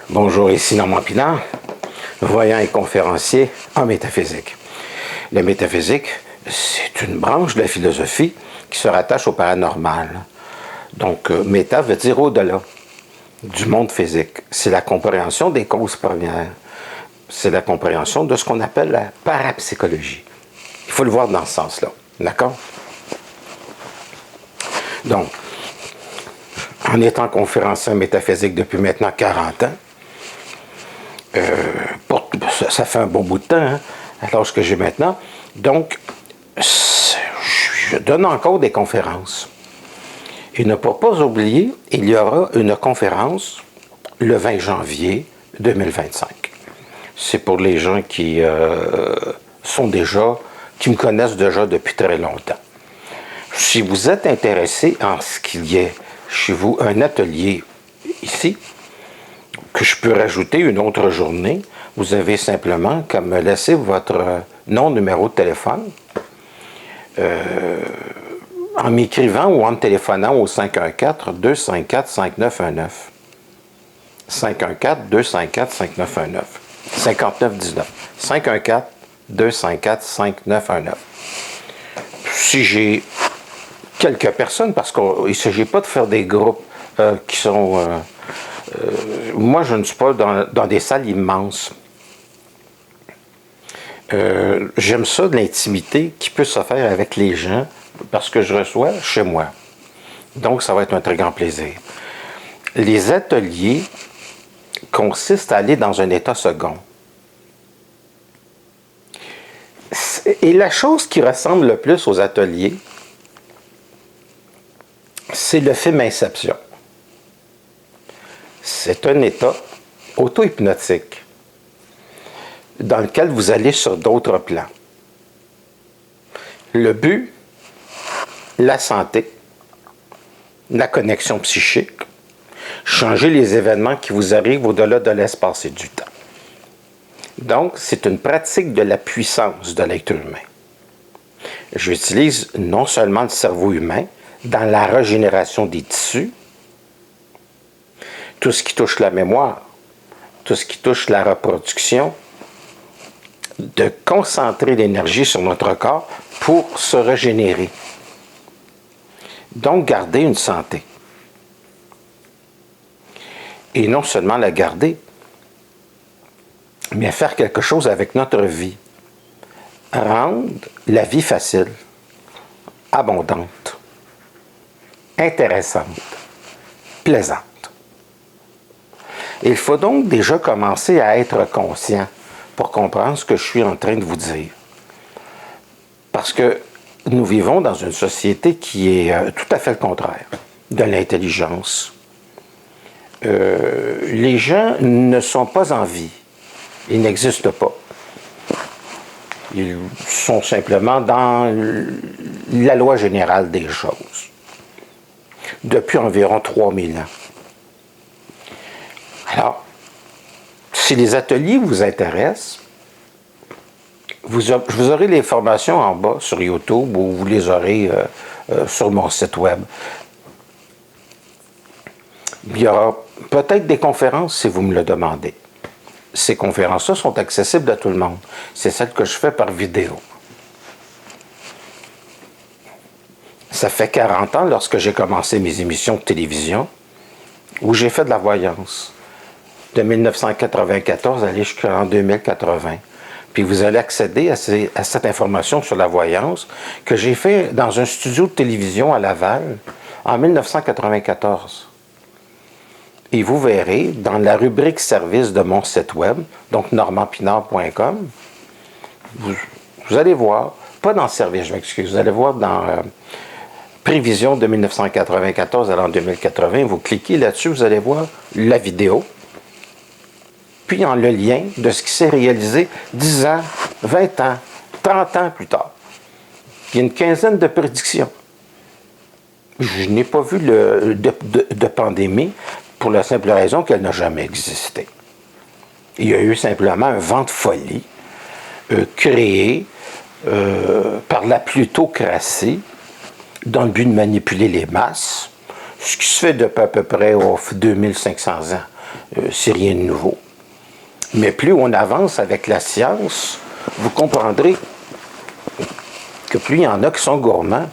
Bonjour, ici Normand Pinard, voyant et conférencier en métaphysique. La métaphysique, c'est une branche de la philosophie qui se rattache au paranormal. Donc, méta veut dire au-delà du monde physique. C'est la compréhension des causes premières. C'est la compréhension de ce qu'on appelle la parapsychologie. Il faut le voir dans ce sens-là. D'accord? Donc, en étant conférencier en métaphysique depuis maintenant 40 ans, ça fait un bon bout de temps, hein, à l'âge que j'ai maintenant. Donc, je donne encore des conférences. Et ne pas oublier, il y aura une conférence le 20 janvier 2025. C'est pour les gens qui qui me connaissent déjà depuis très longtemps. Si vous êtes intéressé en ce qu'il y ait chez vous un atelier ici, que je peux rajouter une autre journée, vous avez simplement qu'à me laisser votre nom, numéro de téléphone, en m'écrivant ou en me téléphonant au 514-254-5919. 514-254-5919. 5919. 514-254-5919. Si j'ai quelques personnes, parce qu'il ne s'agit pas de faire des groupes qui sont... moi, je ne suis pas dans des salles immenses. J'aime ça de l'intimité qui peut se faire avec les gens parce que je reçois chez moi. Donc, ça va être un très grand plaisir. Les ateliers consistent à aller dans un état second. Et la chose qui ressemble le plus aux ateliers, c'est le film Inception. C'est un état auto-hypnotique dans lequel vous allez sur d'autres plans. Le but, la santé, la connexion psychique, changer les événements qui vous arrivent au-delà de l'espace et du temps. Donc, c'est une pratique de la puissance de l'être humain. J'utilise non seulement le cerveau humain dans la régénération des tissus, tout ce qui touche la mémoire, tout ce qui touche la reproduction, de concentrer l'énergie sur notre corps pour se régénérer. Donc, garder une santé. Et non seulement la garder, mais faire quelque chose avec notre vie. Rendre la vie facile, abondante, intéressante, plaisante. Il faut donc déjà commencer à être conscient pour comprendre ce que je suis en train de vous dire. Parce que nous vivons dans une société qui est tout à fait le contraire de l'intelligence. Les gens ne sont pas en vie. Ils n'existent pas. Ils sont simplement dans la loi générale des choses. Depuis environ 3000 ans. Alors, si les ateliers vous intéressent, vous aurez les formations en bas sur YouTube ou vous les aurez sur mon site web. Il y aura peut-être des conférences si vous me le demandez. Ces conférences-là sont accessibles à tout le monde. C'est celles que je fais par vidéo. Ça fait 40 ans lorsque j'ai commencé mes émissions de télévision où j'ai fait de la voyance. De 1994 à aller jusqu'en 2080. Puis vous allez accéder à cette information sur la voyance que j'ai fait dans un studio de télévision à Laval en 1994. Et vous verrez, dans la rubrique service de mon site web, donc normandpinard.com, vous allez voir, pas dans service, je m'excuse, vous allez voir dans prévision de 1994 à l'an 2080, vous cliquez là-dessus, vous allez voir la vidéo, puis en le lien de ce qui s'est réalisé 10 ans, 20 ans, 30 ans plus tard. Il y a une quinzaine de prédictions. Je n'ai pas vu de pandémie pour la simple raison qu'elle n'a jamais existé. Il y a eu simplement un vent de folie créé par la plutocratie dans le but de manipuler les masses, ce qui se fait depuis à peu près 2500 ans. c'est rien de nouveau. Mais plus on avance avec la science, vous comprendrez que plus il y en a qui sont gourmands,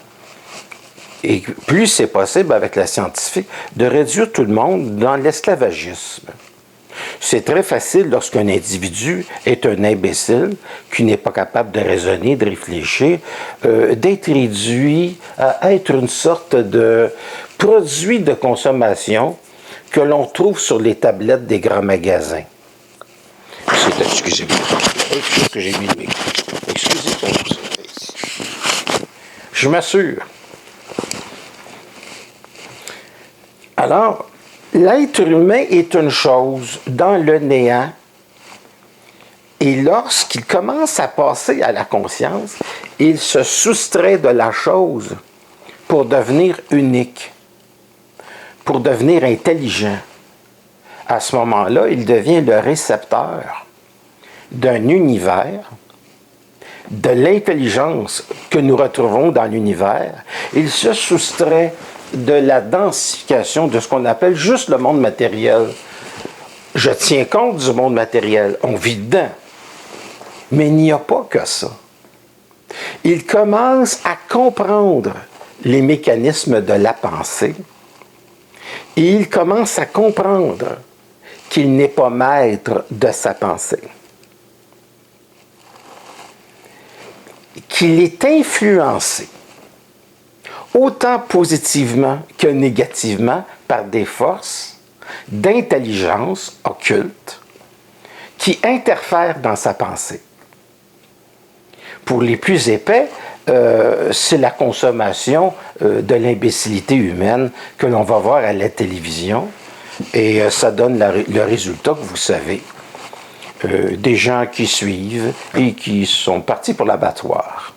et plus c'est possible avec la scientifique de réduire tout le monde dans l'esclavagisme. C'est très facile lorsqu'un individu est un imbécile, qui n'est pas capable de raisonner, de réfléchir, d'être réduit à être une sorte de produit de consommation que l'on trouve sur les tablettes des grands magasins. Excusez-moi. Excusez que j'ai mis le micro. Excusez pour ça. Je m'assure. Alors, l'être humain est une chose dans le néant, et lorsqu'il commence à passer à la conscience, il se soustrait de la chose pour devenir unique, pour devenir intelligent. À ce moment-là, il devient le récepteur d'un univers, de l'intelligence que nous retrouvons dans l'univers. Il se soustrait de la densification de ce qu'on appelle juste le monde matériel. Je tiens compte du monde matériel, on vit dedans. Mais il n'y a pas que ça. Il commence à comprendre les mécanismes de la pensée et il commence à comprendre qu'il n'est pas maître de sa pensée. Qu'il est influencé autant positivement que négativement par des forces d'intelligence occulte qui interfèrent dans sa pensée. Pour les plus épais, c'est la consommation de l'imbécilité humaine que l'on va voir à la télévision et ça donne le résultat que vous savez. Des gens qui suivent et qui sont partis pour l'abattoir.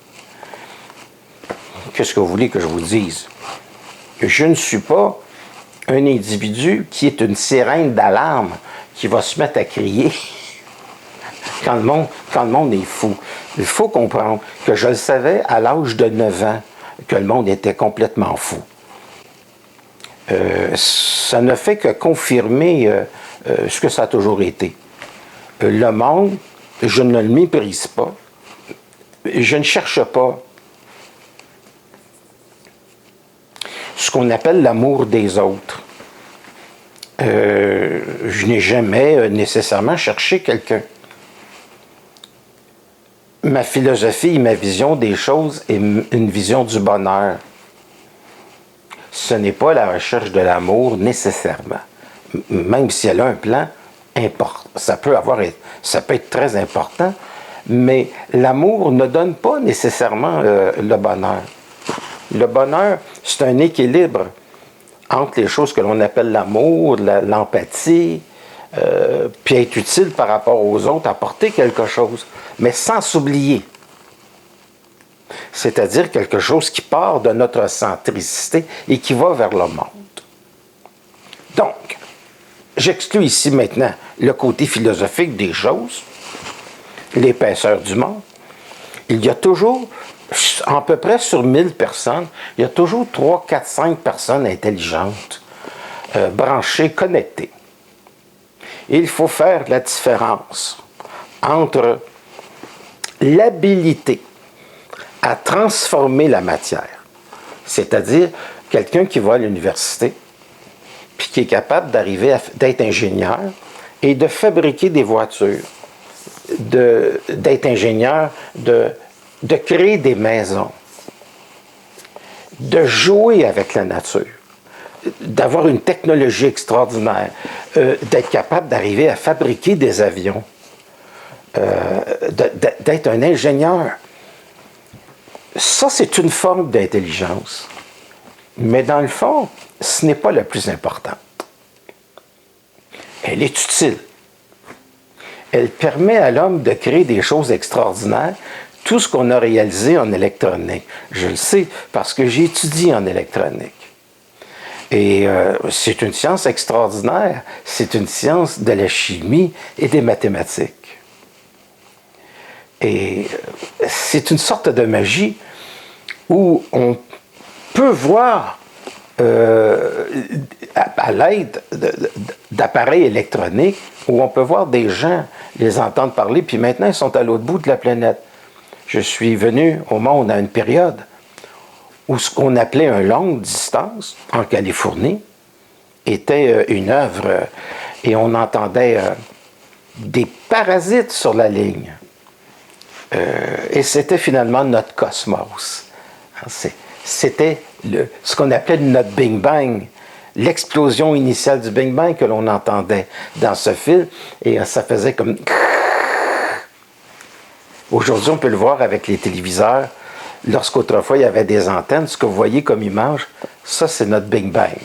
Qu'est-ce que vous voulez que je vous dise? Je ne suis pas un individu qui est une sirène d'alarme qui va se mettre à crier quand le monde est fou. Il faut comprendre que je le savais à l'âge de 9 ans que le monde était complètement fou. Ça ne fait que confirmer ce que ça a toujours été. Le monde, je ne le méprise pas. Je ne cherche pas ce qu'on appelle l'amour des autres. Je n'ai jamais nécessairement cherché quelqu'un. Ma philosophie et ma vision des choses est une vision du bonheur. Ce n'est pas la recherche de l'amour nécessairement. Même si elle a un plan important. Ça peut être très important, mais l'amour ne donne pas nécessairement le bonheur. Le bonheur, c'est un équilibre entre les choses que l'on appelle l'amour, l'empathie, puis être utile par rapport aux autres, apporter quelque chose, mais sans s'oublier. C'est-à-dire quelque chose qui part de notre centricité et qui va vers le monde. Donc, j'exclus ici maintenant le côté philosophique des choses, l'épaisseur du monde. Il y a toujours, à peu près sur 1000 personnes, il y a toujours 3, 4, 5 personnes intelligentes, branchées, connectées. Et il faut faire la différence entre l'habilité à transformer la matière, c'est-à-dire quelqu'un qui va à l'université, puis qui est capable d'être ingénieur et de fabriquer des voitures, d'être ingénieur, de créer des maisons, de jouer avec la nature, d'avoir une technologie extraordinaire, d'être capable d'arriver à fabriquer des avions, d'être un ingénieur. Ça, c'est une forme d'intelligence. Mais dans le fond, ce n'est pas la plus importante. Elle est utile. Elle permet à l'homme de créer des choses extraordinaires, tout ce qu'on a réalisé en électronique. Je le sais parce que j'ai étudié en électronique. Et c'est une science extraordinaire. C'est une science de la chimie et des mathématiques. Et c'est une sorte de magie où on peut voir à l'aide d'appareils électroniques où on peut voir des gens, les entendre parler, puis maintenant ils sont à l'autre bout de la planète. Je suis venu au monde à une période où ce qu'on appelait un longue distance en Californie était une œuvre et on entendait des parasites sur la ligne. Et c'était finalement notre cosmos. C'était ce qu'on appelait notre Big Bang, l'explosion initiale du Big Bang que l'on entendait dans ce film, et ça faisait comme... Aujourd'hui, on peut le voir avec les téléviseurs. Lorsqu'autrefois, il y avait des antennes, ce que vous voyez comme image, ça, c'est notre Big Bang.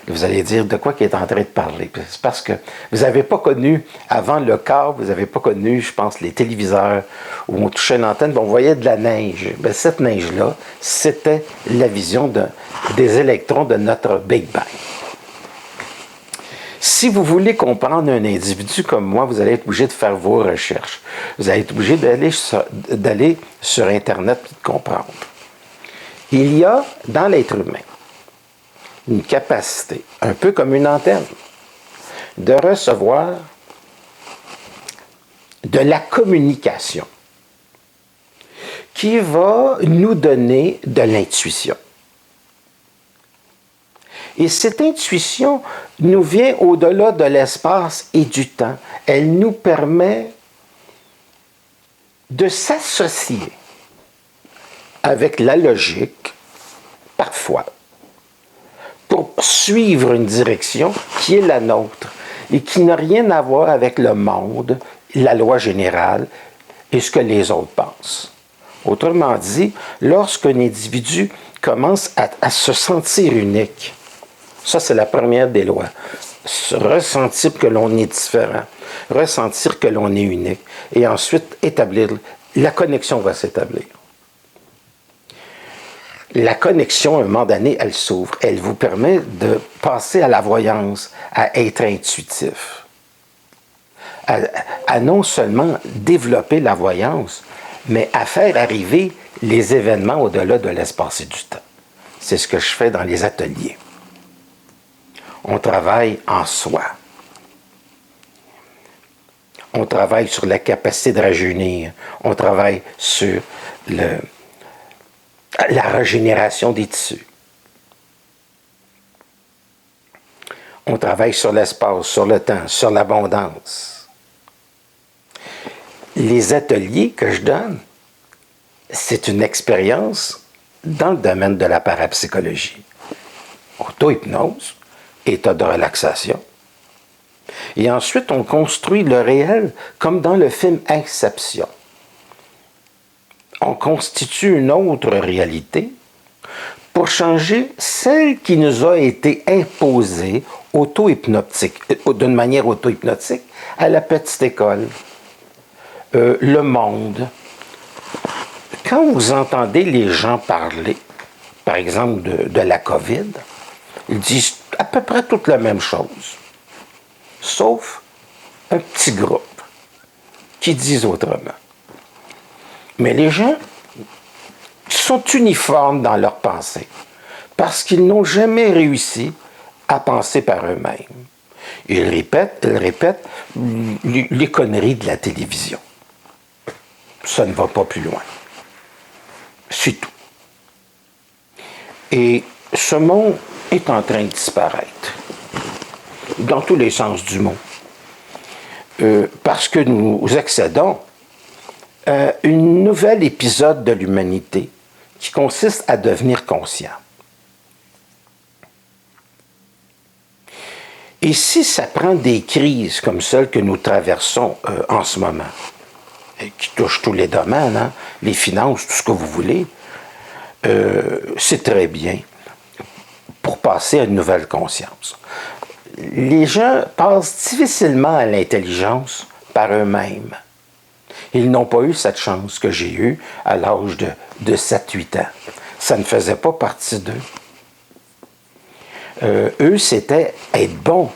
Vous allez dire de quoi qu'il est en train de parler. C'est parce que vous n'avez pas connu, avant le câble, vous n'avez pas connu, je pense, les téléviseurs où on touchait une antenne, on voyait de la neige. Bien, cette neige-là, c'était la vision des électrons de notre Big Bang. Si vous voulez comprendre un individu comme moi, vous allez être obligé de faire vos recherches. Vous allez être obligé d'aller sur Internet et de comprendre. Il y a dans l'être humain une capacité, un peu comme une antenne, de recevoir de la communication qui va nous donner de l'intuition. Et cette intuition nous vient au-delà de l'espace et du temps. Elle nous permet de s'associer avec la logique, parfois, pour suivre une direction qui est la nôtre et qui n'a rien à voir avec le monde, la loi générale et ce que les autres pensent. Autrement dit, lorsqu'un individu commence à se sentir unique, ça c'est la première des lois, ressentir que l'on est différent, ressentir que l'on est unique, et ensuite établir, la connexion va s'établir. La connexion, à un moment donné, elle s'ouvre. Elle vous permet de passer à la voyance, à être intuitif. À non seulement développer la voyance, mais à faire arriver les événements au-delà de l'espace et du temps. C'est ce que je fais dans les ateliers. On travaille en soi. On travaille sur la capacité de rajeunir. On travaille sur la régénération des tissus. On travaille sur l'espace, sur le temps, sur l'abondance. Les ateliers que je donne, c'est une expérience dans le domaine de la parapsychologie. Auto-hypnose, état de relaxation. Et ensuite, on construit le réel comme dans le film Inception. On constitue une autre réalité pour changer celle qui nous a été imposée d'une manière auto-hypnotique à la petite école. Le monde. Quand vous entendez les gens parler, par exemple de la COVID, ils disent à peu près toute la même chose, sauf un petit groupe qui disent autrement. Mais les gens sont uniformes dans leur pensée parce qu'ils n'ont jamais réussi à penser par eux-mêmes. Ils répètent les conneries de la télévision. Ça ne va pas plus loin. C'est tout. Et ce monde est en train de disparaître, dans tous les sens du mot, parce que nous accédons à un nouvel épisode de l'humanité qui consiste à devenir conscient. Et si ça prend des crises comme celles que nous traversons en ce moment, et qui touchent tous les domaines, hein, les finances, tout ce que vous voulez, c'est très bien pour passer à une nouvelle conscience. Les gens passent difficilement à l'intelligence par eux-mêmes. Ils n'ont pas eu cette chance que j'ai eue à l'âge de 7-8 ans. Ça ne faisait pas partie d'eux. Eux, c'était être bon,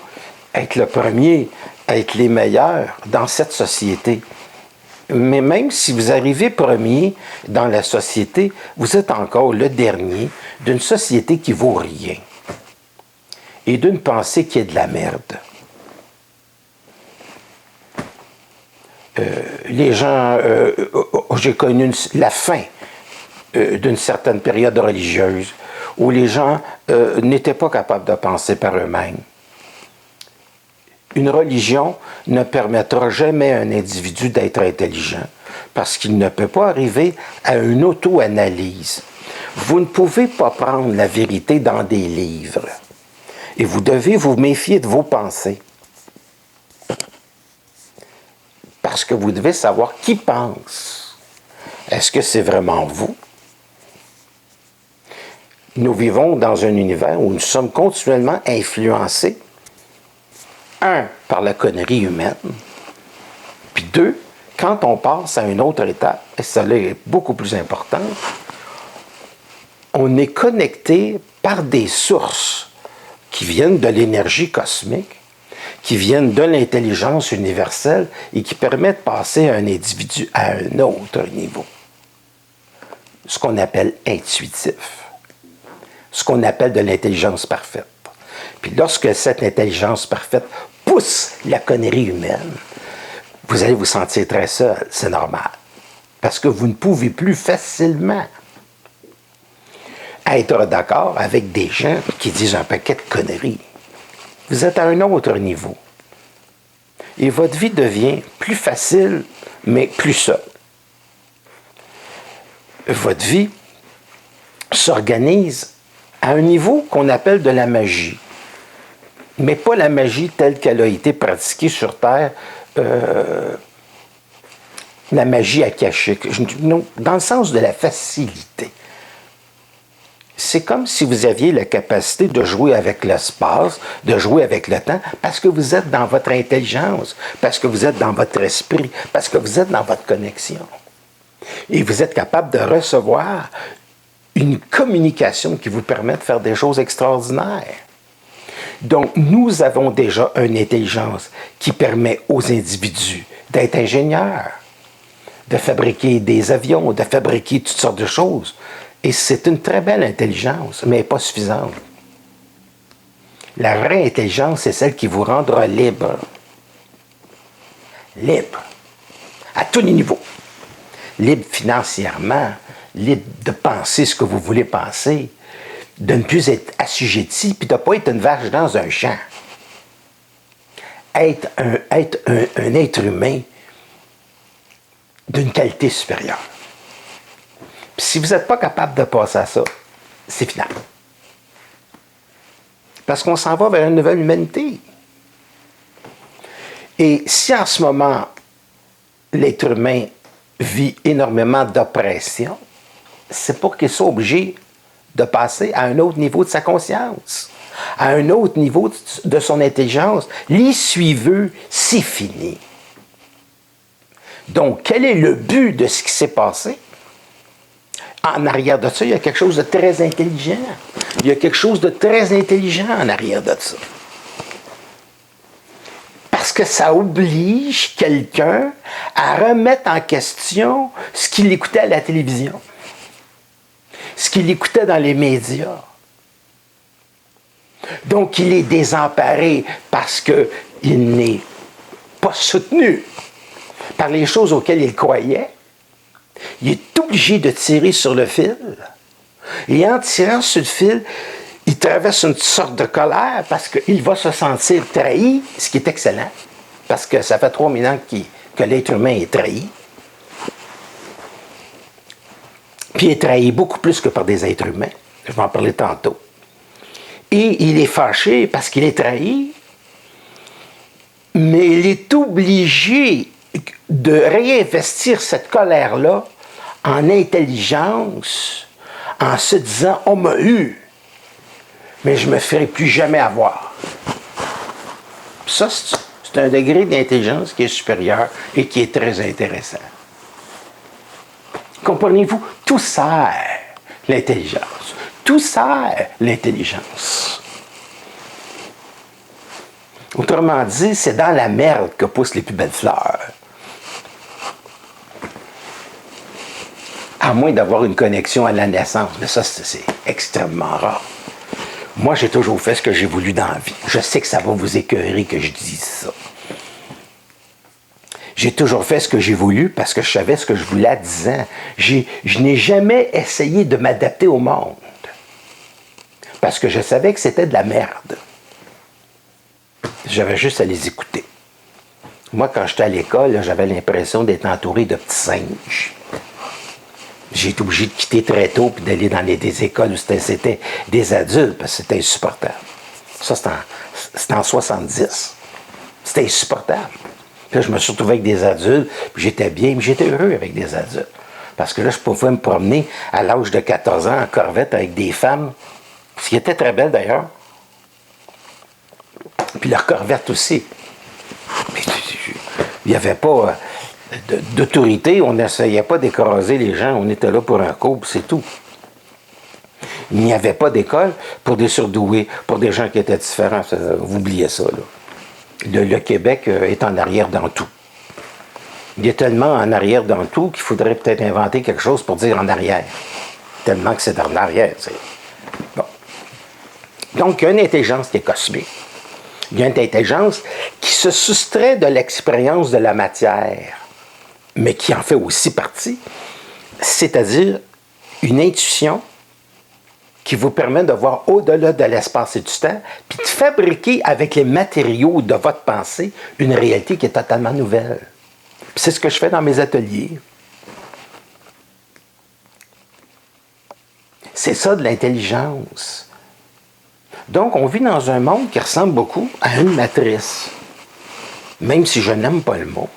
être le premier, être les meilleurs dans cette société. Mais même si vous arrivez premier dans la société, vous êtes encore le dernier, d'une société qui vaut rien et d'une pensée qui est de la merde. Les gens, j'ai connu la fin d'une certaine période religieuse où les gens n'étaient pas capables de penser par eux-mêmes. Une religion ne permettra jamais à un individu d'être intelligent parce qu'il ne peut pas arriver à une auto-analyse. Vous ne pouvez pas prendre la vérité dans des livres et vous devez vous méfier de vos pensées. Parce que vous devez savoir qui pense. Est-ce que c'est vraiment vous? Nous vivons dans un univers où nous sommes continuellement influencés. Un, par la connerie humaine. Puis deux, quand on passe à une autre étape, et celle-là est beaucoup plus importante, on est connecté par des sources qui viennent de l'énergie cosmique, qui viennent de l'intelligence universelle et qui permettent de passer un individu à un autre niveau. Ce qu'on appelle intuitif. Ce qu'on appelle de l'intelligence parfaite. Puis lorsque cette intelligence parfaite pousse la connerie humaine, vous allez vous sentir très seul, c'est normal. Parce que vous ne pouvez plus facilement être d'accord avec des gens qui disent un paquet de conneries. Vous êtes à un autre niveau. Et votre vie devient plus facile, mais plus seule. Votre vie s'organise à un niveau qu'on appelle de la magie. Mais pas la magie telle qu'elle a été pratiquée sur Terre, la magie akashique, dans le sens de la facilité. C'est comme si vous aviez la capacité de jouer avec l'espace, de jouer avec le temps, parce que vous êtes dans votre intelligence, parce que vous êtes dans votre esprit, parce que vous êtes dans votre connexion. Et vous êtes capable de recevoir une communication qui vous permet de faire des choses extraordinaires. Donc, nous avons déjà une intelligence qui permet aux individus d'être ingénieurs, de fabriquer des avions, de fabriquer toutes sortes de choses. Et c'est une très belle intelligence, mais pas suffisante. La vraie intelligence, c'est celle qui vous rendra libre. Libre. À tous les niveaux. Libre financièrement, libre de penser ce que vous voulez penser, de ne plus être assujetti, puis de ne pas être une vache dans un champ. Être un être humain d'une qualité supérieure. Puis si vous n'êtes pas capable de passer à ça, c'est final. Parce qu'on s'en va vers une nouvelle humanité. Et si en ce moment, l'être humain vit énormément d'oppression, c'est pour qu'il soit obligé de passer à un autre niveau de sa conscience, à un autre niveau de son intelligence. Les suiveux, c'est fini. Donc, quel est le but de ce qui s'est passé? En arrière de ça, il y a quelque chose de très intelligent. Il y a quelque chose de très intelligent en arrière de ça. Parce que ça oblige quelqu'un à remettre en question ce qu'il écoutait à la télévision, ce qu'il écoutait dans les médias. Donc, il est désemparé parce qu'il n'est pas soutenu par les choses auxquelles il croyait. Il est obligé de tirer sur le fil. Et en tirant sur le fil, il traverse une sorte de colère parce qu'il va se sentir trahi, ce qui est excellent, parce que ça fait 3000 ans que l'être humain est trahi. Puis il est trahi beaucoup plus que par des êtres humains. Je vais en parler tantôt. Et il est fâché parce qu'il est trahi, mais il est obligé de réinvestir cette colère-là en intelligence, en se disant « on m'a eu, mais je ne me ferai plus jamais avoir ». Ça, c'est un degré d'intelligence qui est supérieur et qui est très intéressant. Comprenez-vous? Tout sert l'intelligence. Tout sert l'intelligence. Autrement dit, c'est dans la merde que poussent les plus belles fleurs. À moins d'avoir une connexion à la naissance. Mais ça, c'est extrêmement rare. Moi, j'ai toujours fait ce que j'ai voulu dans la vie. Je sais que ça va vous écœurer que je dise ça. J'ai toujours fait ce que j'ai voulu parce que je savais ce que je voulais à 10 ans. Je n'ai jamais essayé de m'adapter au monde. Parce que je savais que c'était de la merde. J'avais juste à les écouter. Moi, quand j'étais à l'école, j'avais l'impression d'être entouré de petits singes. J'ai été obligé de quitter très tôt et d'aller dans des écoles où c'était des adultes parce que c'était insupportable. Ça, c'était en 70. C'était insupportable. Puis là, je me suis retrouvé avec des adultes, puis j'étais bien, mais j'étais heureux avec des adultes. Parce que là, je pouvais me promener à l'âge de 14 ans en corvette avec des femmes, ce qui était très belle d'ailleurs. Puis leur corvette aussi. Il n'y avait pas d'autorité, on n'essayait pas d'écraser les gens, on était là pour un couple, c'est tout. Il n'y avait pas d'école pour des surdoués, pour des gens qui étaient différents. Vous oubliez ça, là. Le Québec est en arrière dans tout. Il est tellement en arrière dans tout qu'il faudrait peut-être inventer quelque chose pour dire en arrière. Tellement que c'est en arrière, tu sais. Bon. Donc, il y a une intelligence qui est cosmique. Il y a une intelligence qui se soustrait de l'expérience de la matière, mais qui en fait aussi partie, c'est-à-dire une intuition qui vous permet de voir au-delà de l'espace et du temps, puis de fabriquer avec les matériaux de votre pensée une réalité qui est totalement nouvelle. Puis c'est ce que je fais dans mes ateliers. C'est ça de l'intelligence. Donc, on vit dans un monde qui ressemble beaucoup à une matrice, même si je n'aime pas le mot.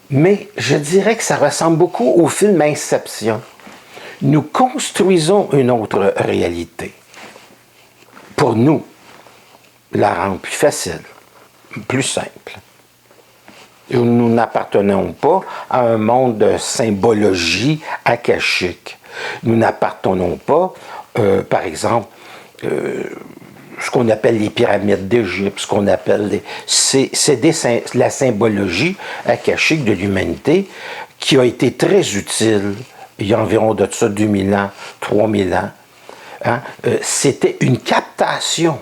Mais je dirais que ça ressemble beaucoup au film Inception. Nous construisons une autre réalité. Pour nous, la rendre plus facile, plus simple. Nous n'appartenons pas à un monde de symbologie akashique. Nous n'appartenons pas, par exemple, ce qu'on appelle les pyramides d'Égypte, ce qu'on appelle c'est la symbologie akashique de l'humanité qui a été très utile il y a environ de ça 2000 ans, 3000 ans. Hein? C'était une captation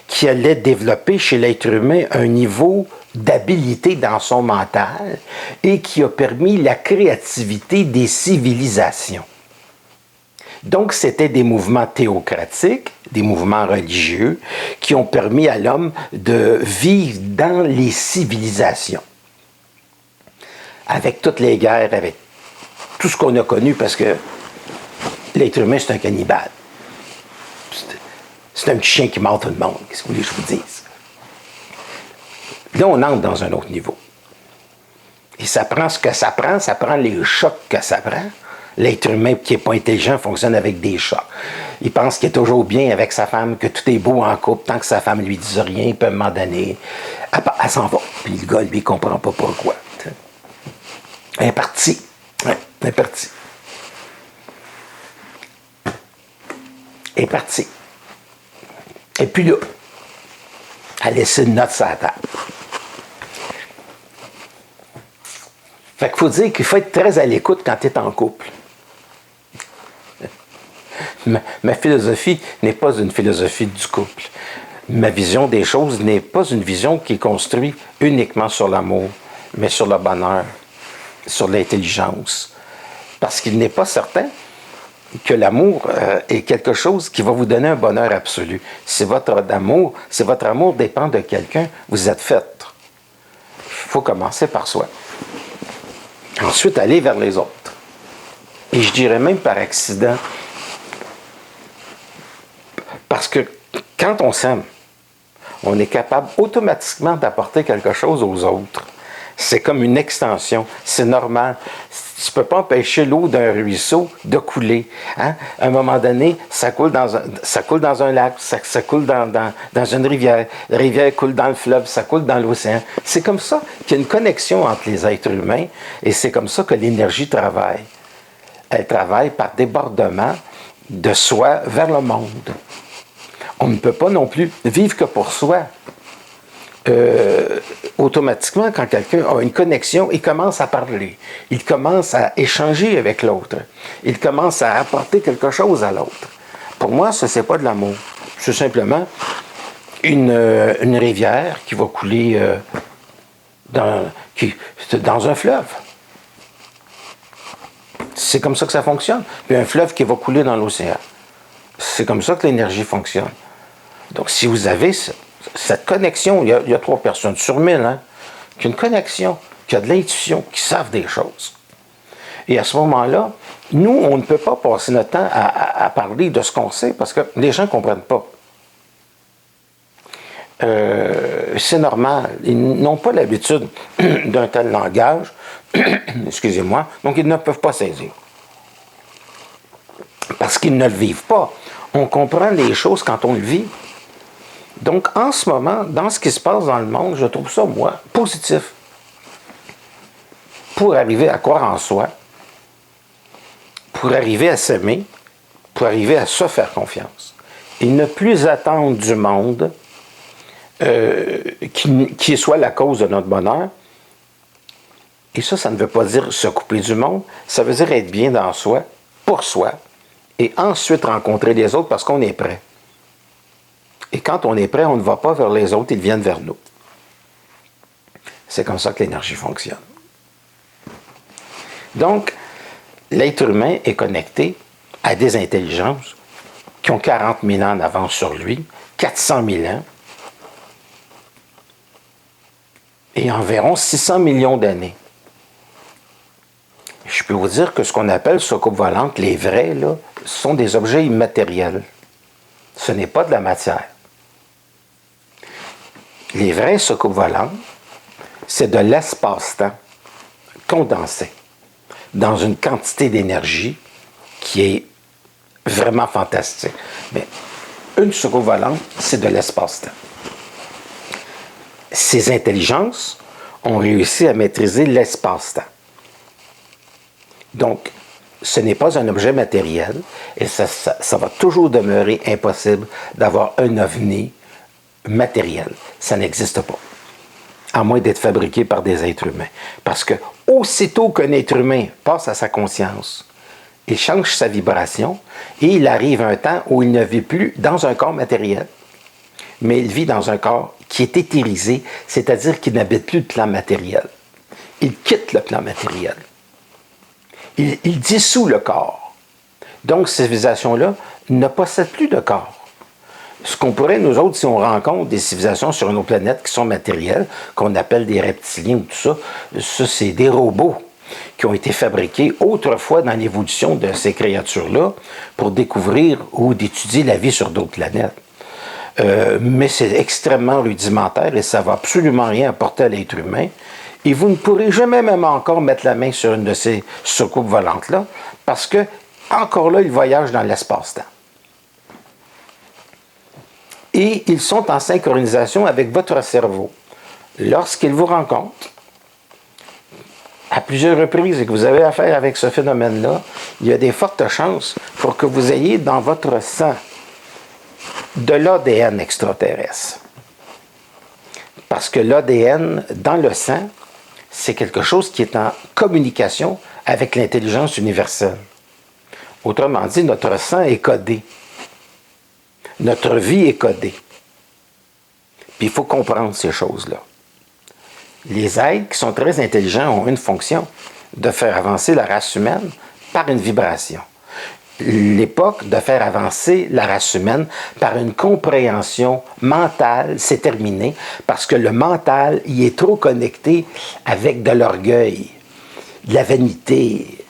qui allait développer chez l'être humain un niveau d'habileté dans son mental et qui a permis la créativité des civilisations. Donc, c'était des mouvements théocratiques, des mouvements religieux, qui ont permis à l'homme de vivre dans les civilisations. Avec toutes les guerres, avec tout ce qu'on a connu, parce que l'être humain, c'est un cannibale. C'est un petit chien qui mord tout le monde, qu'est-ce que vous voulez que je vous dise? Là, on entre dans un autre niveau. Et ça prend ce que ça prend les chocs que ça prend. L'être humain qui n'est pas intelligent fonctionne avec des chocs. Il pense qu'il est toujours bien avec sa femme, que tout est beau en couple, tant que sa femme ne lui dise rien, il peut à un moment donné, elle s'en va. Puis le gars, lui, il ne comprend pas pourquoi. Elle est partie. Ouais, elle est partie. Elle est partie. Et puis là, elle a laissé une note sur la table. Fait qu'il faut dire qu'il faut être très à l'écoute quand tu es en couple. Ma philosophie n'est pas une philosophie du couple. Ma vision des choses n'est pas une vision qui est construite uniquement sur l'amour, mais sur le bonheur, sur l'intelligence. Parce qu'il n'est pas certain que l'amour est quelque chose qui va vous donner un bonheur absolu. Si votre amour dépend de quelqu'un, vous êtes fait. Il faut commencer par soi. Ensuite, aller vers les autres. Et je dirais même par accident. Parce que quand on s'aime, on est capable automatiquement d'apporter quelque chose aux autres. C'est comme une extension. C'est normal. Tu ne peux pas empêcher l'eau d'un ruisseau de couler. Hein? À un moment donné, ça coule dans un lac, ça coule dans une rivière. La rivière coule dans le fleuve, ça coule dans l'océan. C'est comme ça qu'il y a une connexion entre les êtres humains et c'est comme ça que l'énergie travaille. Elle travaille par débordement de soi vers le monde. On ne peut pas non plus vivre que pour soi. automatiquement, quand quelqu'un a une connexion, il commence à parler, il commence à échanger avec l'autre, il commence à apporter quelque chose à l'autre. Pour moi, ça, c'est pas de l'amour. C'est simplement une rivière qui va couler dans un fleuve. C'est comme ça que ça fonctionne. Puis un fleuve qui va couler dans l'océan. C'est comme ça que l'énergie fonctionne. Donc, si vous avez cette connexion, il y a 3 personnes sur 1000, hein, qui ont une connexion, qui a de l'intuition, qui savent des choses. Et à ce moment-là, nous, on ne peut pas passer notre temps à parler de ce qu'on sait parce que les gens ne comprennent pas. C'est normal. Ils n'ont pas l'habitude d'un tel langage. Excusez-moi. Donc, ils ne peuvent pas saisir. Parce qu'ils ne le vivent pas. On comprend les choses quand on le vit. Donc, en ce moment, dans ce qui se passe dans le monde, je trouve ça, moi, positif. Pour arriver à croire en soi, pour arriver à s'aimer, pour arriver à se faire confiance. Et ne plus attendre du monde qui soit la cause de notre bonheur. Et ça ne veut pas dire se couper du monde, ça veut dire être bien dans soi, pour soi, et ensuite rencontrer les autres parce qu'on est prêt. Et quand on est prêt, on ne va pas vers les autres, ils viennent vers nous. C'est comme ça que l'énergie fonctionne. Donc, l'être humain est connecté à des intelligences qui ont 40 000 ans d'avance sur lui, 400 000 ans, et environ 600 millions d'années. Je peux vous dire que ce qu'on appelle soucoupe volante, les vrais, là, sont des objets immatériels. Ce n'est pas de la matière. Les vraies soucoupes volantes, c'est de l'espace-temps condensé dans une quantité d'énergie qui est vraiment fantastique. Mais une soucoupe volante, c'est de l'espace-temps. Ces intelligences ont réussi à maîtriser l'espace-temps. Donc, ce n'est pas un objet matériel et ça va toujours demeurer impossible d'avoir un ovni matériel. Ça n'existe pas. À moins d'être fabriqué par des êtres humains. Parce que aussitôt qu'un être humain passe à sa conscience, il change sa vibration et il arrive un temps où il ne vit plus dans un corps matériel, mais il vit dans un corps qui est éthérisé, c'est-à-dire qu'il n'habite plus le plan matériel. Il quitte le plan matériel. Il dissout le corps. Donc, cette civilisation-là ne possède plus de corps. Ce qu'on pourrait, nous autres, si on rencontre des civilisations sur une autre planète qui sont matérielles, qu'on appelle des reptiliens ou tout ça, c'est des robots qui ont été fabriqués autrefois dans l'évolution de ces créatures-là pour découvrir ou d'étudier la vie sur d'autres planètes. Mais c'est extrêmement rudimentaire et ça ne va absolument rien apporter à l'être humain. Et vous ne pourrez jamais même encore mettre la main sur une de ces soucoupes volantes-là parce que, encore là, ils voyagent dans l'espace-temps. Et ils sont en synchronisation avec votre cerveau. Lorsqu'ils vous rencontrent, à plusieurs reprises et que vous avez affaire avec ce phénomène-là, il y a des fortes chances pour que vous ayez dans votre sang de l'ADN extraterrestre. Parce que l'ADN, dans le sang, c'est quelque chose qui est en communication avec l'intelligence universelle. Autrement dit, notre sang est codé. Notre vie est codée. Puis il faut comprendre ces choses-là. Les êtres qui sont très intelligents ont une fonction de faire avancer la race humaine par une vibration. L'époque de faire avancer la race humaine par une compréhension mentale, c'est terminé parce que le mental y est trop connecté avec de l'orgueil, de la vanité,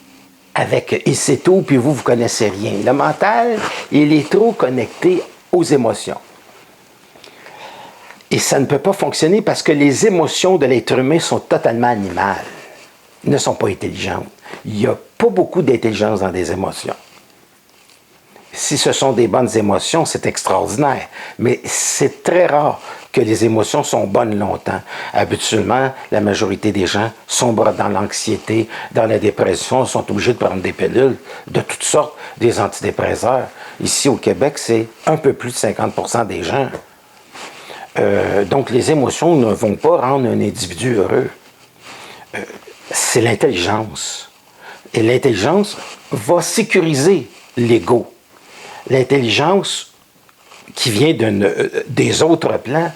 avec « et c'est tout, puis vous connaissez rien ». Le mental, il est trop connecté aux émotions. Et ça ne peut pas fonctionner parce que les émotions de l'être humain sont totalement animales, ne sont pas intelligentes. Il n'y a pas beaucoup d'intelligence dans des émotions. Si ce sont des bonnes émotions, c'est extraordinaire. Mais c'est très rare que les émotions sont bonnes longtemps. Habituellement, la majorité des gens sombrent dans l'anxiété, dans la dépression, sont obligés de prendre des pilules de toutes sortes, des antidépresseurs. Ici, au Québec, c'est un peu plus de 50% des gens. Donc, les émotions ne vont pas rendre un individu heureux. C'est l'intelligence. Et l'intelligence va sécuriser l'ego. L'intelligence qui vient des autres plans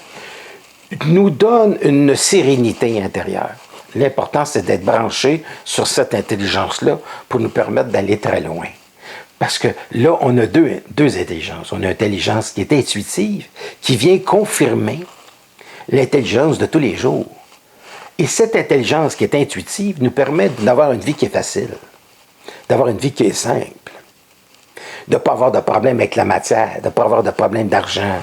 nous donne une sérénité intérieure. L'important, c'est d'être branché sur cette intelligence-là pour nous permettre d'aller très loin. Parce que là, on a deux intelligences. On a une intelligence qui est intuitive, qui vient confirmer l'intelligence de tous les jours. Et cette intelligence qui est intuitive nous permet d'avoir une vie qui est facile, d'avoir une vie qui est simple, de ne pas avoir de problème avec la matière, de ne pas avoir de problème d'argent,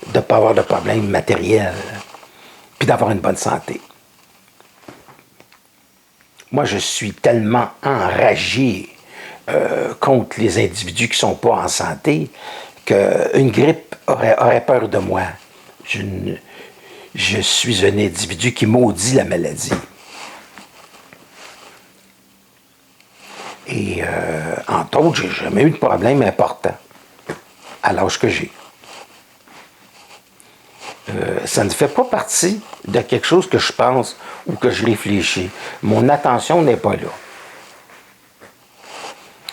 de ne pas avoir de problème matériel, puis d'avoir une bonne santé. Moi, je suis tellement enragé contre les individus qui ne sont pas en santé qu'une grippe aurait peur de moi. Je suis un individu qui maudit la maladie. Et entre autres, je n'ai jamais eu de problème important à l'âge que j'ai. Ça ne fait pas partie de quelque chose que je pense ou que je réfléchis. Mon attention n'est pas là.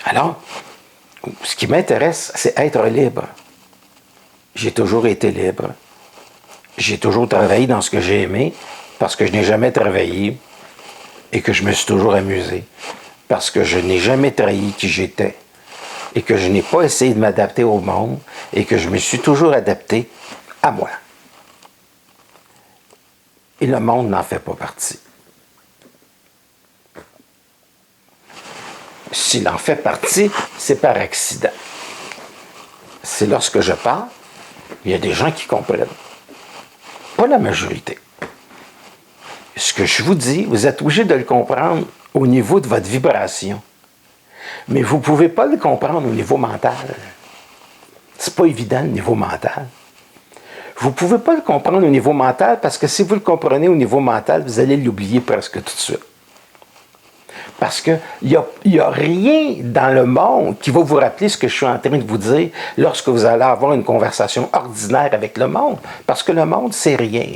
Alors, ce qui m'intéresse, c'est être libre. J'ai toujours été libre. J'ai toujours travaillé dans ce que j'ai aimé parce que je n'ai jamais travaillé et que je me suis toujours amusé. Parce que je n'ai jamais trahi qui j'étais et que je n'ai pas essayé de m'adapter au monde et que je me suis toujours adapté à moi. Et le monde n'en fait pas partie. S'il en fait partie, c'est par accident. C'est lorsque je parle, il y a des gens qui comprennent. Pas la majorité. Ce que je vous dis, vous êtes obligé de le comprendre au niveau de votre vibration. Mais vous ne pouvez pas le comprendre au niveau mental. C'est pas évident, le niveau mental. Vous ne pouvez pas le comprendre au niveau mental parce que si vous le comprenez au niveau mental, vous allez l'oublier presque tout de suite. Parce qu'il n'y a rien dans le monde qui va vous rappeler ce que je suis en train de vous dire lorsque vous allez avoir une conversation ordinaire avec le monde. Parce que le monde, c'est rien.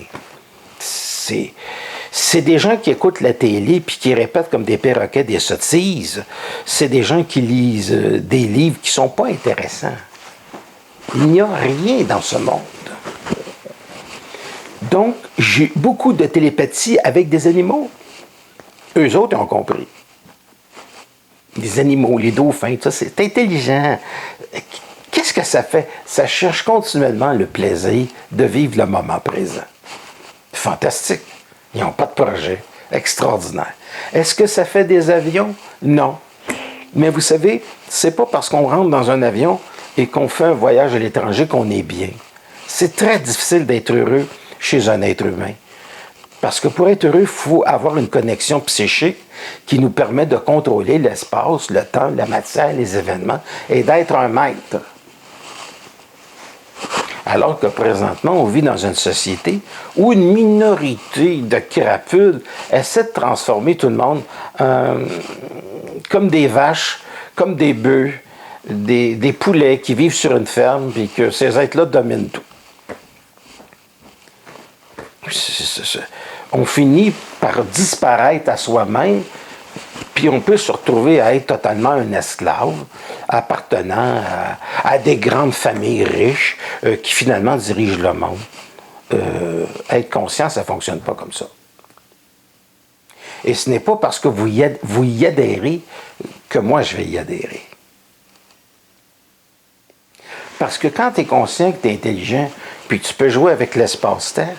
C'est des gens qui écoutent la télé puis qui répètent comme des perroquets des sottises. C'est des gens qui lisent des livres qui ne sont pas intéressants. Il n'y a rien dans ce monde. Donc, j'ai beaucoup de télépathie avec des animaux. Eux autres ont compris. Les animaux, les dauphins, tout ça, c'est intelligent. Qu'est-ce que ça fait? Ça cherche continuellement le plaisir de vivre le moment présent. Fantastique. Ils n'ont pas de projet. Extraordinaire. Est-ce que ça fait des avions? Non. Mais vous savez, c'est pas parce qu'on rentre dans un avion et qu'on fait un voyage à l'étranger qu'on est bien. C'est très difficile d'être heureux chez un être humain. Parce que pour être heureux, il faut avoir une connexion psychique qui nous permet de contrôler l'espace, le temps, la matière, les événements et d'être un maître. Alors que présentement, on vit dans une société où une minorité de crapules essaie de transformer tout le monde comme des vaches, comme des bœufs, des poulets qui vivent sur une ferme et que ces êtres-là dominent tout. On finit par disparaître à soi-même, puis on peut se retrouver à être totalement un esclave, appartenant à des grandes familles riches qui finalement dirigent le monde. Être conscient, ça ne fonctionne pas comme ça. Et ce n'est pas parce que vous y adhérez que moi je vais y adhérer. Parce que quand tu es conscient que tu es intelligent, puis tu peux jouer avec l'espace-temps,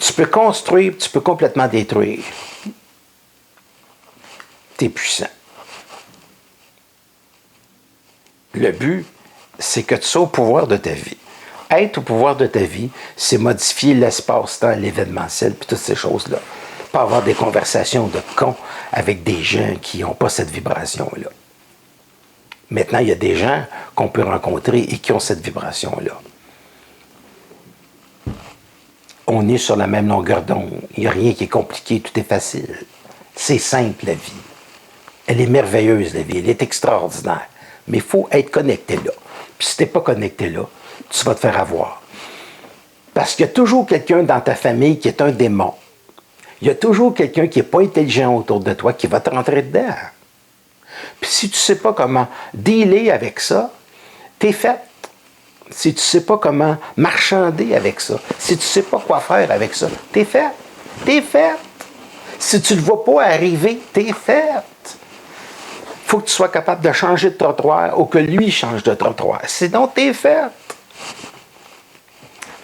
tu peux construire, tu peux complètement détruire. Tu es puissant. Le but, c'est que tu sois au pouvoir de ta vie. Être au pouvoir de ta vie, c'est modifier l'espace-temps, l'événementiel, puis toutes ces choses-là. Pas avoir des conversations de cons avec des gens qui n'ont pas cette vibration-là. Maintenant, il y a des gens qu'on peut rencontrer et qui ont cette vibration-là. On est sur la même longueur d'onde. Il n'y a rien qui est compliqué, tout est facile. C'est simple, la vie. Elle est merveilleuse, la vie. Elle est extraordinaire. Mais il faut être connecté là. Puis si tu n'es pas connecté là, tu vas te faire avoir. Parce qu'il y a toujours quelqu'un dans ta famille qui est un démon. Il y a toujours quelqu'un qui n'est pas intelligent autour de toi qui va te rentrer dedans. Puis si tu ne sais pas comment dealer avec ça, t'es fait. Si tu ne sais pas comment marchander avec ça, si tu ne sais pas quoi faire avec ça, t'es fait. T'es fait. Si tu ne le vois pas arriver, t'es fait. Il faut que tu sois capable de changer de trottoir ou que lui change de trottoir. Sinon, t'es fait.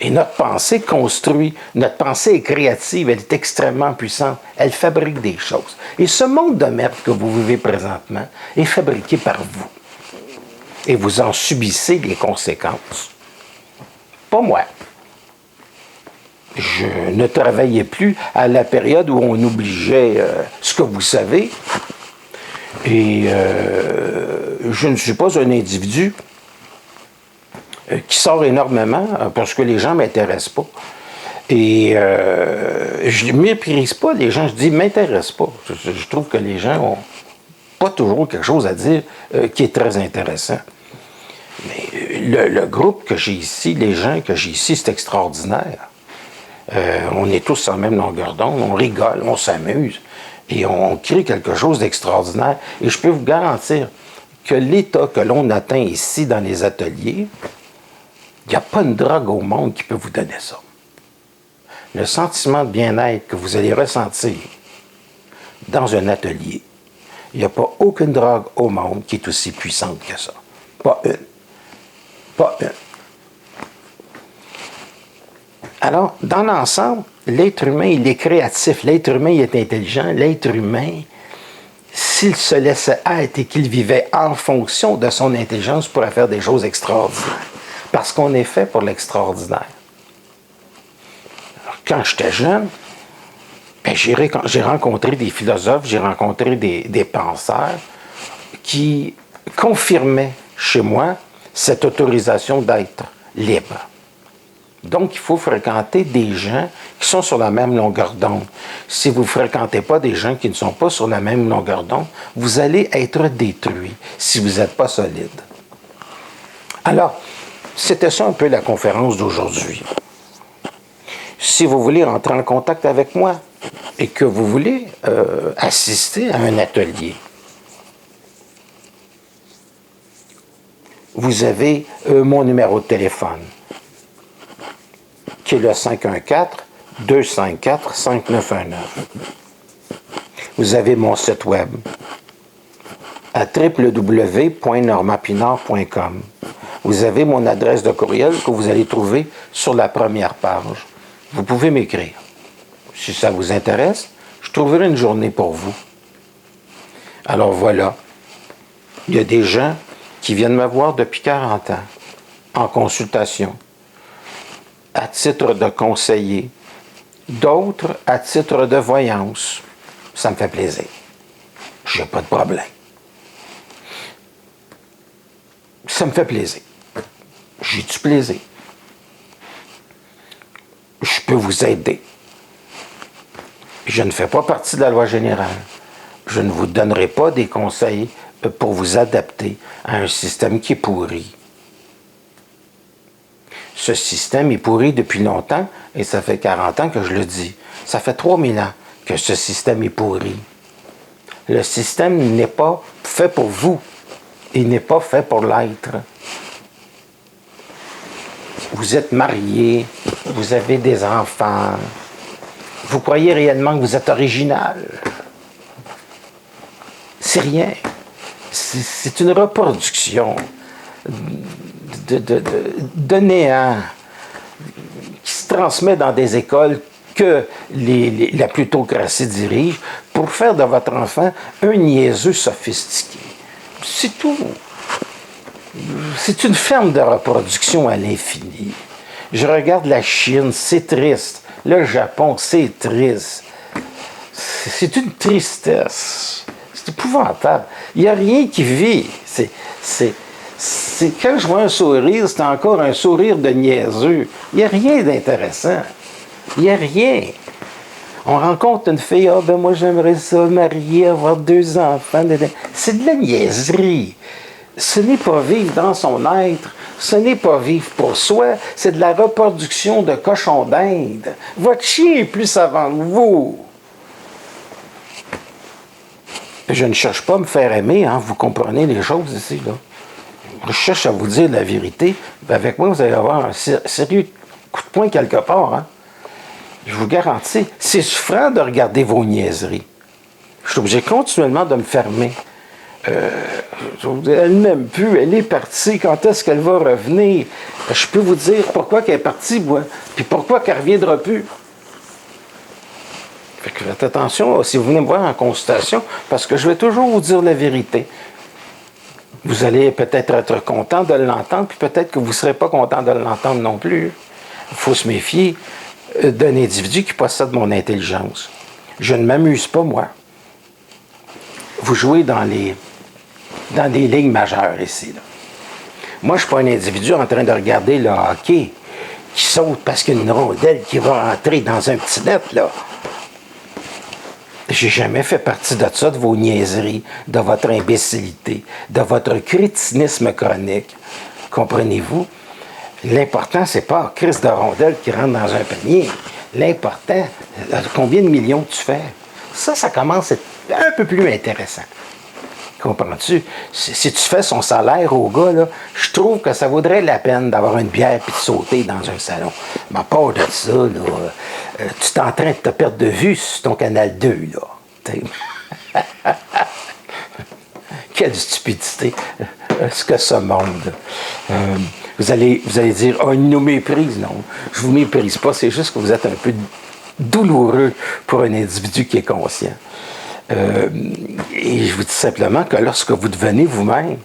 Et notre pensée construit, notre pensée est créative, elle est extrêmement puissante, elle fabrique des choses. Et ce monde de merde que vous vivez présentement est fabriqué par vous. Et vous en subissez les conséquences. Pas moi. Je ne travaillais plus à la période où on obligeait ce que vous savez. Et je ne suis pas un individu qui sort énormément parce que les gens ne m'intéressent pas. Et je ne méprise pas les gens, je dis « m'intéresse pas ». Je trouve que les gens n'ont pas toujours quelque chose à dire qui est très intéressant. Mais le groupe que j'ai ici, les gens que j'ai ici, c'est extraordinaire. On est tous sur la même longueur d'onde, on rigole, on s'amuse et on crée quelque chose d'extraordinaire. Et je peux vous garantir que l'état que l'on atteint ici dans les ateliers, il n'y a pas une drogue au monde qui peut vous donner ça. Le sentiment de bien-être que vous allez ressentir dans un atelier, il n'y a pas aucune drogue au monde qui est aussi puissante que ça. Pas une. Pas une. Alors, dans l'ensemble, l'être humain, il est créatif, l'être humain, il est intelligent, l'être humain, s'il se laissait être et qu'il vivait en fonction de son intelligence, pourrait faire des choses extraordinaires. Parce qu'on est fait pour l'extraordinaire. Alors, quand j'étais jeune, ben, j'ai rencontré des philosophes, j'ai rencontré des penseurs qui confirmaient chez moi cette autorisation d'être libre. Donc, il faut fréquenter des gens qui sont sur la même longueur d'onde. Si vous ne fréquentez pas des gens qui ne sont pas sur la même longueur d'onde, vous allez être détruit si vous n'êtes pas solide. Alors, c'était ça un peu la conférence d'aujourd'hui. Si vous voulez entrer en contact avec moi et que vous voulez assister à un atelier, vous avez mon numéro de téléphone, qui est le 514-254-5919. Vous avez mon site web à www.normandpinard.com. Vous avez mon adresse de courriel que vous allez trouver sur la première page. Vous pouvez m'écrire. Si ça vous intéresse, je trouverai une journée pour vous. Alors voilà, il y a des gens qui viennent me voir depuis 40 ans, en consultation, à titre de conseiller, d'autres à titre de voyance. Ça me fait plaisir. Je n'ai pas de problème. Ça me fait plaisir. J'ai du plaisir. Je peux vous aider. Je ne fais pas partie de la loi générale. Je ne vous donnerai pas des conseils pour vous adapter à un système qui est pourri. Ce système est pourri depuis longtemps et ça fait 40 ans que je le dis. Ça fait 3000 ans que ce système est pourri. Le système n'est pas fait pour vous. Il n'est pas fait pour l'être. Vous êtes marié, vous avez des enfants, vous croyez réellement que vous êtes original. C'est rien. C'est une reproduction de néant qui se transmet dans des écoles que la plutocratie dirige pour faire de votre enfant un niaiseux sophistiqué. C'est tout. C'est une ferme de reproduction à l'infini. Je regarde la Chine, c'est triste. Le Japon, c'est triste. C'est une tristesse. C'est épouvantable. Il n'y a rien qui vit. Quand je vois un sourire, c'est encore un sourire de niaiseux. Il n'y a rien d'intéressant. Il n'y a rien. On rencontre une fille, ah ben moi j'aimerais ça, marier, avoir 2 enfants. C'est de la niaiserie. ce n'est pas vivre dans son être, ce n'est pas vivre pour soi, c'est de la reproduction de cochon d'Inde. Votre chien est plus savant que vous. Je ne cherche pas à me faire aimer, hein, vous comprenez les choses ici, là. Je cherche à vous dire la vérité. Avec moi, vous allez avoir un sérieux coup de poing quelque part. Hein. Je vous garantis, c'est souffrant de regarder vos niaiseries. Je suis obligé continuellement de me fermer. Elle n'aime plus, elle est partie, quand est-ce qu'elle va revenir? Je peux vous dire pourquoi qu'elle est partie, moi, puis pourquoi qu'elle ne reviendra plus. Fait que faites attention si vous venez me voir en consultation, parce que je vais toujours vous dire la vérité. Vous allez peut-être être content de l'entendre, puis peut-être que vous ne serez pas content de l'entendre non plus. Il faut se méfier d'un individu qui possède mon intelligence. Je ne m'amuse pas, moi. Vous jouez dans des ligues majeures ici. Là. Moi, je ne suis pas un individu en train de regarder le hockey qui saute parce qu'il y a une rondelle qui va entrer dans un petit net, là. J'ai jamais fait partie de ça, de vos niaiseries, de votre imbécilité, de votre crétinisme chronique. Comprenez-vous? L'important, c'est pas Christ de rondelle qui rentre dans un panier. L'important, combien de millions tu fais? Ça commence à être un peu plus intéressant. Comprends-tu? Si tu fais son salaire au gars, là, je trouve que ça vaudrait la peine d'avoir une bière et de sauter dans un salon. Mais à part de ça, là, tu es en train de te perdre de vue sur ton canal 2, là. Quelle stupidité, ce que ce monde. Vous allez dire, oh, il nous méprise. Non, je vous méprise pas, c'est juste que vous êtes un peu douloureux pour un individu qui est conscient. Et je vous dis simplement que lorsque vous devenez vous-même,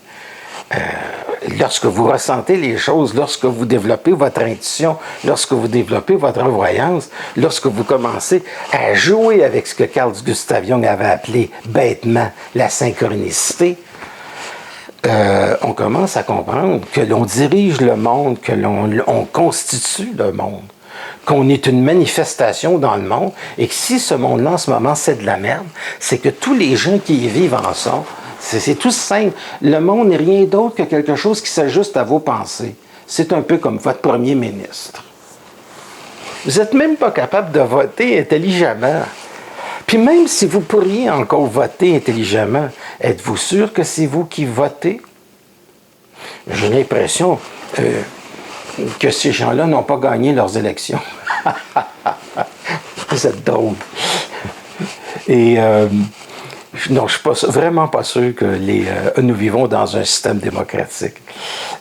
lorsque vous ressentez les choses, lorsque vous développez votre intuition, lorsque vous développez votre voyance, lorsque vous commencez à jouer avec ce que Carl Gustav Jung avait appelé bêtement la synchronicité, on commence à comprendre que l'on dirige le monde, que l'on constitue le monde, qu'on est une manifestation dans le monde, et que si ce monde-là, en ce moment, c'est de la merde, c'est que tous les gens qui y vivent en sont. C'est tout simple. Le monde n'est rien d'autre que quelque chose qui s'ajuste à vos pensées. C'est un peu comme votre premier ministre. Vous n'êtes même pas capable de voter intelligemment. Puis même si vous pourriez encore voter intelligemment, êtes-vous sûr que c'est vous qui votez? J'ai l'impression que ces gens-là n'ont pas gagné leurs élections. Vous êtes drôle. Et non, je ne suis vraiment pas sûr que nous vivons dans un système démocratique.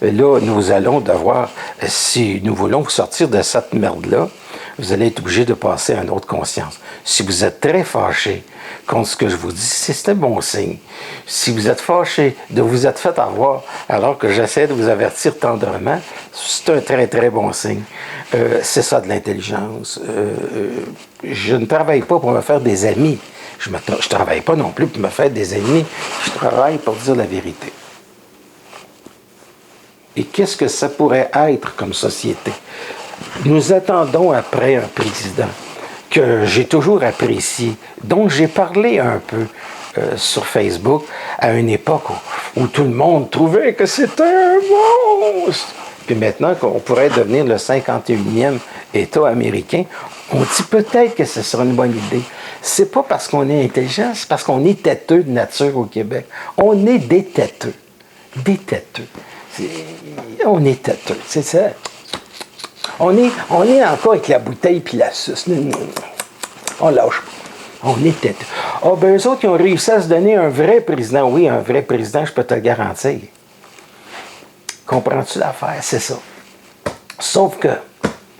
Là, nous allons devoir, si nous voulons vous sortir de cette merde-là, vous allez être obligé de passer à une autre conscience. Si vous êtes très fâché contre ce que je vous dis, c'est un bon signe. Si vous êtes fâché de vous être fait avoir alors que j'essaie de vous avertir tendrement, c'est un très, très bon signe. C'est ça de l'intelligence. Je ne travaille pas pour me faire des amis. Je ne travaille pas non plus pour me faire des ennemis. Je travaille pour dire la vérité. Et qu'est-ce que ça pourrait être comme société? Nous attendons après un président que j'ai toujours apprécié, dont j'ai parlé un peu sur Facebook à une époque où tout le monde trouvait que c'était un monstre. Puis maintenant qu'on pourrait devenir le 51e État américain, on dit peut-être que ce sera une bonne idée. C'est pas parce qu'on est intelligent, c'est parce qu'on est têteux de nature au Québec. On est des têteux. Des têteux. On est têteux, c'est ça. On est encore avec la bouteille puis la suce. On lâche pas. On est têteux. Ah, ben eux autres, ils ont réussi à se donner un vrai président. Oui, un vrai président, je peux te le garantir. Comprends-tu l'affaire? C'est ça. Sauf que,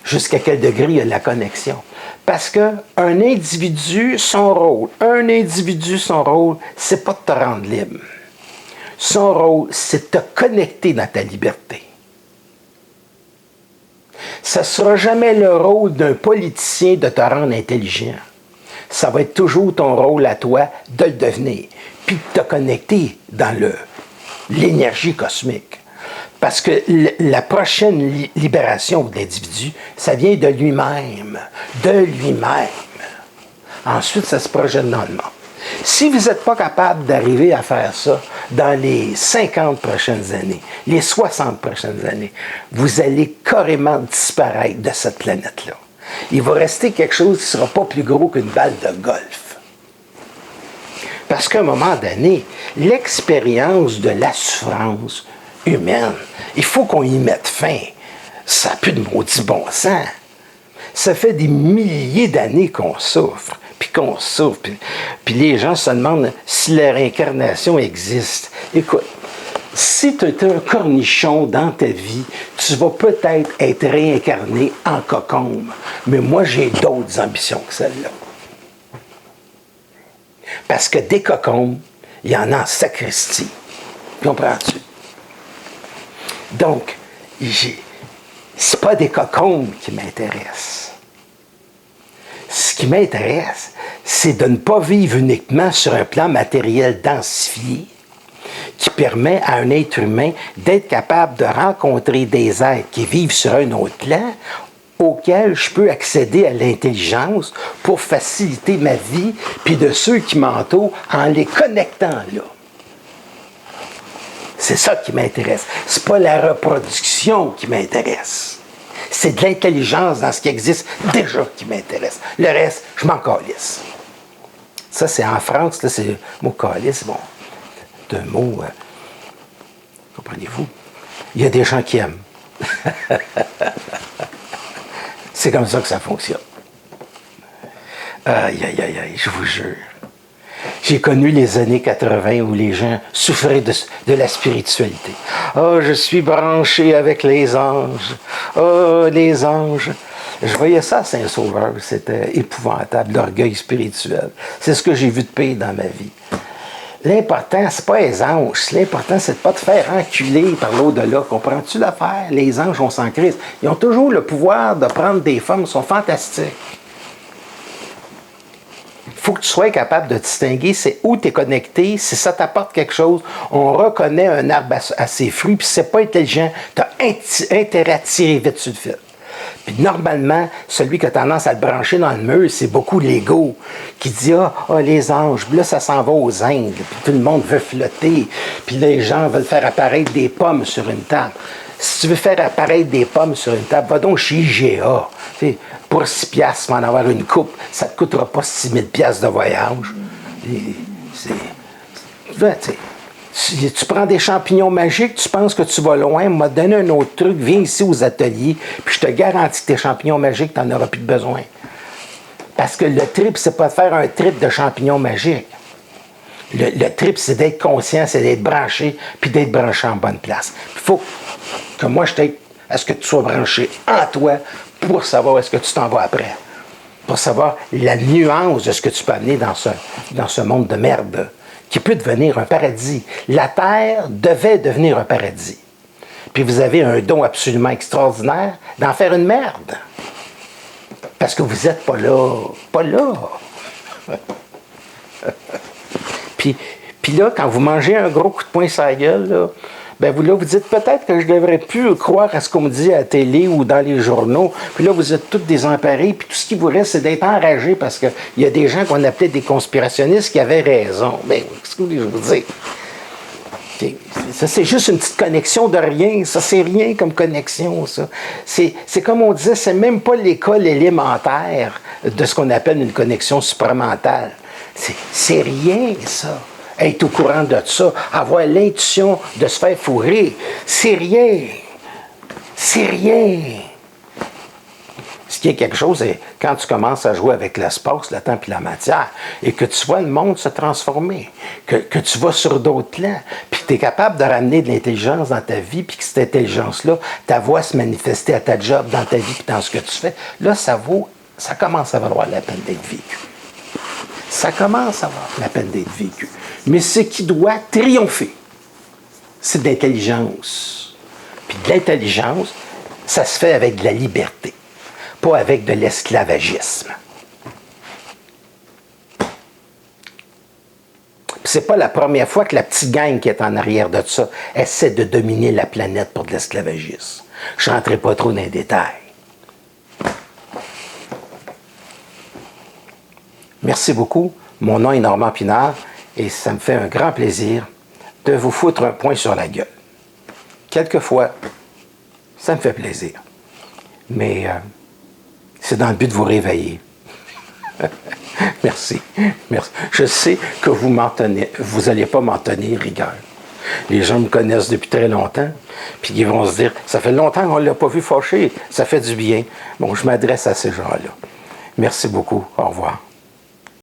jusqu'à quel degré il y a de la connexion? Parce qu'un individu, son rôle, c'est pas de te rendre libre. Son rôle, c'est de te connecter dans ta liberté. Ça ne sera jamais le rôle d'un politicien de te rendre intelligent. Ça va être toujours ton rôle à toi de le devenir, puis de te connecter dans l'énergie cosmique. Parce que la prochaine libération de l'individu, ça vient de lui-même. De lui-même. Ensuite, ça se projette dans le monde. Si vous n'êtes pas capable d'arriver à faire ça dans les 50 prochaines années, les 60 prochaines années, vous allez carrément disparaître de cette planète-là. Il va rester quelque chose qui ne sera pas plus gros qu'une balle de golf. Parce qu'à un moment donné, l'expérience de la souffrance humaine, il faut qu'on y mette fin. Ça n'a plus de maudit bon sens. Ça fait des milliers d'années qu'on souffre, puis les gens se demandent si la réincarnation existe. Écoute, si tu es un cornichon dans ta vie, tu vas peut-être être réincarné en cocombe. Mais moi, j'ai d'autres ambitions que celle-là. Parce que des cocombes, il y en a en sacristie. Comprends-tu? Donc, c'est pas des cocombes qui m'intéressent. Ce qui m'intéresse, c'est de ne pas vivre uniquement sur un plan matériel densifié qui permet à un être humain d'être capable de rencontrer des êtres qui vivent sur un autre plan auquel je peux accéder à l'intelligence pour faciliter ma vie puis de ceux qui m'entourent en les connectant là. C'est ça qui m'intéresse. C'est pas la reproduction qui m'intéresse. C'est de l'intelligence dans ce qui existe déjà qui m'intéresse. Le reste, je m'en calisse. Ça, c'est en France, là, c'est le mot calisse, bon, c'est un mot, comprenez-vous? Il y a des gens qui aiment. C'est comme ça que ça fonctionne. Aïe, aïe, aïe, aïe, je vous jure. J'ai connu les années 80 où les gens souffraient de la spiritualité. « Oh, je suis branché avec les anges. Oh, les anges. » Je voyais ça à Saint-Sauveur. C'était épouvantable, l'orgueil spirituel. C'est ce que j'ai vu de pire dans ma vie. L'important, c'est pas les anges. L'important, c'est de pas te faire enculer par l'au-delà. Comprends-tu l'affaire? Les anges, on s'en crise. Ils ont toujours le pouvoir de prendre des femmes. Ils sont fantastiques. Il faut que tu sois capable de distinguer c'est où tu es connecté, si ça t'apporte quelque chose. On reconnaît un arbre à ses fruits, puis c'est pas intelligent. Tu as intérêt à tirer vite sur le fil. Puis normalement, celui qui a tendance à le brancher dans le mur, c'est beaucoup l'ego qui dit les anges, puis là ça s'en va aux Indes, puis tout le monde veut flotter, puis les gens veulent faire apparaître des pommes sur une table. Si tu veux faire apparaître des pommes sur une table, va donc chez IGA. T'sais, pour 6 piastres, en avoir une coupe, ça ne te coûtera pas 6 000 piastres de voyage. Tu prends des champignons magiques, tu penses que tu vas loin, m'a donné un autre truc, viens ici aux ateliers, puis je te garantis que tes champignons magiques, tu n'en auras plus de besoin. Parce que le trip, c'est pas de faire un trip de champignons magiques. Le trip, c'est d'être conscient, c'est d'être branché, puis d'être branché en bonne place. Il faut que moi, je t'aide à ce que tu sois branché en toi pour savoir est-ce que tu t'en vas après. Pour savoir la nuance de ce que tu peux amener dans ce monde de merde qui peut devenir un paradis. La Terre devait devenir un paradis. Puis vous avez un don absolument extraordinaire d'en faire une merde. Parce que vous n'êtes pas là. Pas là. Puis là, quand vous mangez un gros coup de poing sur la gueule, là, vous dites peut-être que je ne devrais plus croire à ce qu'on me dit à la télé ou dans les journaux. Puis là, vous êtes tous désemparés. Puis tout ce qui vous reste, c'est d'être enragé parce qu'il y a des gens qu'on appelait des conspirationnistes qui avaient raison. Qu'est-ce que je veux dire? Ça, c'est juste une petite connexion de rien. Ça, c'est rien comme connexion, ça. C'est comme on disait, c'est même pas l'école élémentaire de ce qu'on appelle une connexion supramentale. C'est rien, ça. Être au courant de ça, avoir l'intuition de se faire fourrer, c'est rien. C'est rien. Ce qui est quelque chose, c'est quand tu commences à jouer avec l'espace, le temps et la matière, et que tu vois le monde se transformer, que tu vas sur d'autres plans, puis que tu es capable de ramener de l'intelligence dans ta vie, puis que cette intelligence-là, ta voix se manifester à ta job, dans ta vie, puis dans ce que tu fais, là, ça commence à valoir la peine d'être vécu. Ça commence à valoir la peine d'être vécu. Mais ce qui doit triompher, c'est de l'intelligence. Puis de l'intelligence, ça se fait avec de la liberté, pas avec de l'esclavagisme. Puis c'est pas la première fois que la petite gang qui est en arrière de ça essaie de dominer la planète pour de l'esclavagisme. Je ne rentrerai pas trop dans les détails. Merci beaucoup. Mon nom est Normand Pinard et ça me fait un grand plaisir de vous foutre un point sur la gueule. Quelquefois, ça me fait plaisir. Mais c'est dans le but de vous réveiller. Merci. Merci. Je sais que vous n'allez pas m'en tenir rigueur. Les gens me connaissent depuis très longtemps, puis ils vont se dire, ça fait longtemps qu'on ne l'a pas vu fâché, ça fait du bien. Bon, je m'adresse à ces gens-là. Merci beaucoup. Au revoir.